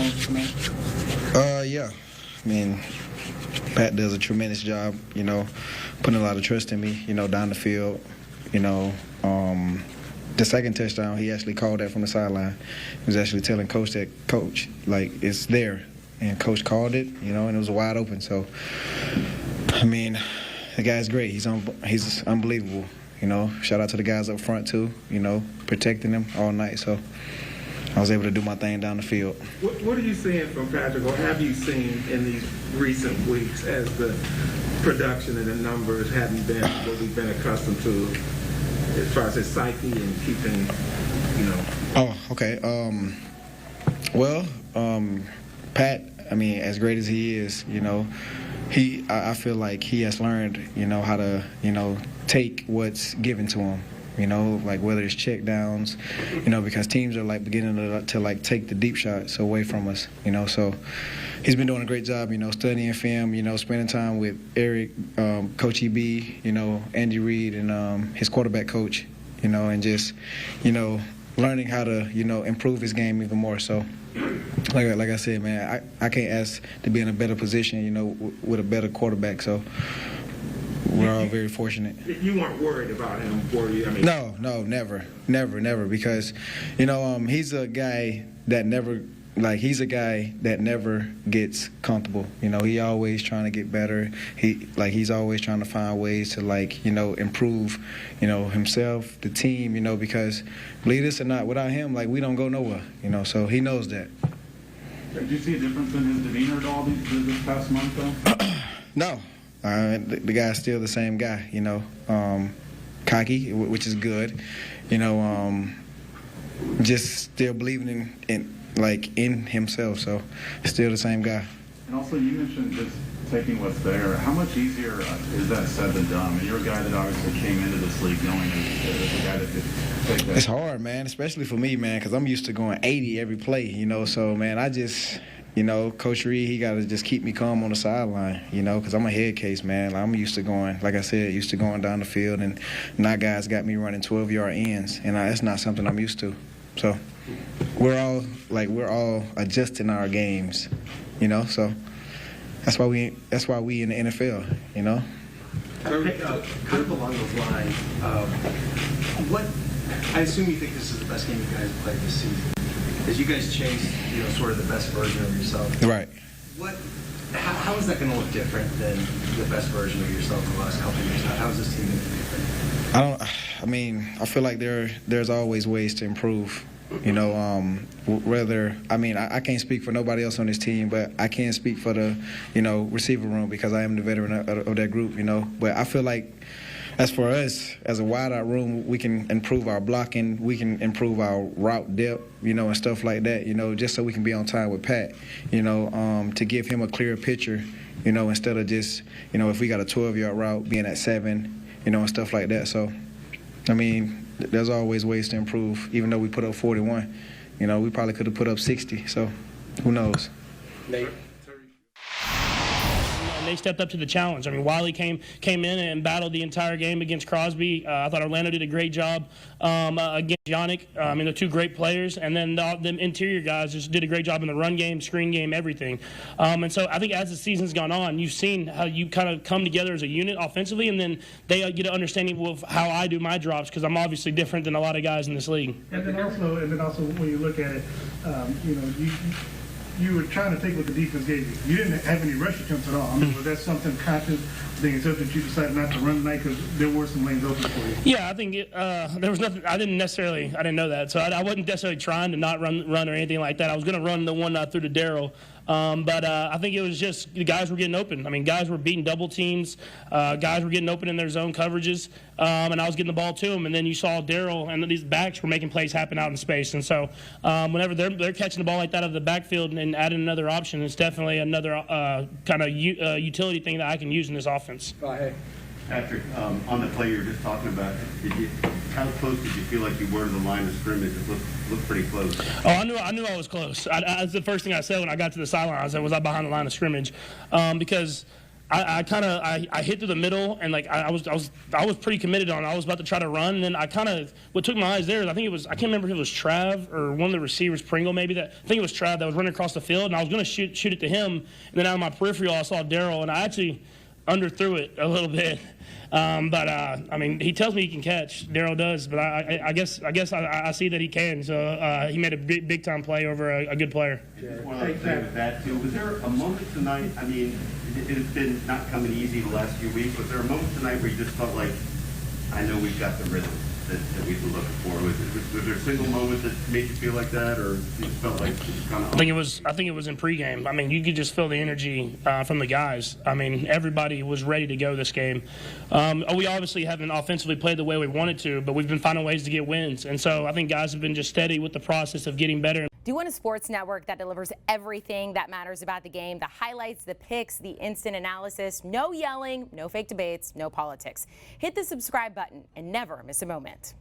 Mahomes tonight? Yeah. I mean, Pat does a tremendous job, putting a lot of trust in me, down the field. The second touchdown, he actually called that from the sideline. He was actually telling Coach that, Coach, it's there. And Coach called it, and it was wide open. So, I mean, the guy's great. He's unbelievable. Shout out to the guys up front, too, protecting him all night. So I was able to do my thing down the field. What are you seeing from Patrick, or have you seen in these recent weeks as the production and the numbers haven't been what we've been accustomed to as far as his psyche and keeping, Oh, okay. Pat, as great as he is, I feel like he has learned, how to, take what's given to him. Whether it's check downs, because teams are beginning to take the deep shots away from us, so he's been doing a great job, studying film, spending time with Eric, Coach EB, Andy Reid, and his quarterback coach, and just, learning how to, improve his game even more. So, like I said, man, I can't ask to be in a better position, with a better quarterback. So we're all very fortunate. You weren't worried about him, were you? No, never, because, he's a guy that never gets comfortable. He always trying to get better. He's always trying to find ways to improve, himself, the team, because believe this or not, without him, we don't go nowhere, so he knows that. Did you see a difference in his demeanor at all this past month, though? No. The guy's still the same guy, cocky, which is good, just still believing in himself, so still the same guy. And also, you mentioned just taking what's there. How much easier is that said than done? You're a guy that obviously came into this league knowing as a guy that could take that. It's hard, man, especially for me, man, because I'm used to going 80 every play, so, man, I just... Coach Reed, he got to just keep me calm on the sideline, because I'm a head case, man. I'm used to going, like I said, going down the field, and now guys got me running 12-yard ends, and that's not something I'm used to. So we're all adjusting our games, so that's why we in the NFL, Kind of along those lines, I assume you think this is the best game you guys have played this season. As you guys chase, sort of the best version of yourself. Right. How is that going to look different than the best version of yourself in the last couple of years? How is this team going to be different? I feel like there's always ways to improve. I can't speak for nobody else on this team, but I can speak for the, receiver room because I am the veteran of that group, But I feel like as for us, as a wide-out room, we can improve our blocking, we can improve our route depth, and stuff like that, just so we can be on time with Pat, to give him a clearer picture, instead of just, if we got a 12-yard route being at 7, and stuff like that. So, there's always ways to improve. Even though we put up 41, we probably could have put up 60. So, who knows? Nate. They stepped up to the challenge. Wiley came in and battled the entire game against Crosby. I thought Orlando did a great job against Yannick. They're two great players. And then the interior guys just did a great job in the run game, screen game, everything. And so I think as the season's gone on, you've seen how you kind of come together as a unit offensively, and then they get an understanding of how I do my drops, because I'm obviously different than a lot of guys in this league. And then also when you look at it, you were trying to take what the defense gave you. You didn't have any rush attempts at all. Was that something conscious, being that you decided not to run tonight because there were some lanes open for you? Yeah, I think there was nothing. I didn't know that, so I wasn't necessarily trying to not run or anything like that. I was going to run the one through to Darryl. But I think it was just the guys were getting open. Guys were beating double teams. Guys were getting open in their zone coverages, and I was getting the ball to them. And then you saw Darryl and these backs were making plays happen out in space. And so whenever they're catching the ball like that out of the backfield and adding another option, it's definitely another kind of utility thing that I can use in this offense. Patrick, on the play you were just talking about, how close did you feel like you were to the line of scrimmage? It looked pretty close. Oh, I knew I was close. That's the first thing I said when I got to the sideline. I said, was I behind the line of scrimmage? Because I kind of I hit through the middle, and like I was pretty committed on it. I was about to try to run, and then I kind of what took my eyes there is I can't remember if it was Trav or one of the receivers, Pringle maybe, I think it was Trav that was running across the field, and I was going to shoot it to him, and then out of my peripheral I saw Darryl, and I actually underthrew it a little bit. But I mean, he tells me he can catch. Darryl does, but I guess I see that he can. So he made a big time play over a good player. Just one other thing with that too. Was there a moment tonight? I mean, it's been not coming easy the last few weeks. Was there a moment tonight where you just felt like, I know we've got the rhythm that we've been looking for? Was there a single moment that made you feel like that, or you just felt like it was kind of? I think it was in pregame. I mean, you could just feel the energy from the guys. I mean, everybody was ready to go this game. We obviously haven't offensively played the way we wanted to, but we've been finding ways to get wins. And so I think guys have been just steady with the process of getting better. Do you want a sports network that delivers everything that matters about the game? The highlights, the picks, the instant analysis, no yelling, no fake debates, no politics. Hit the subscribe button and never miss a moment.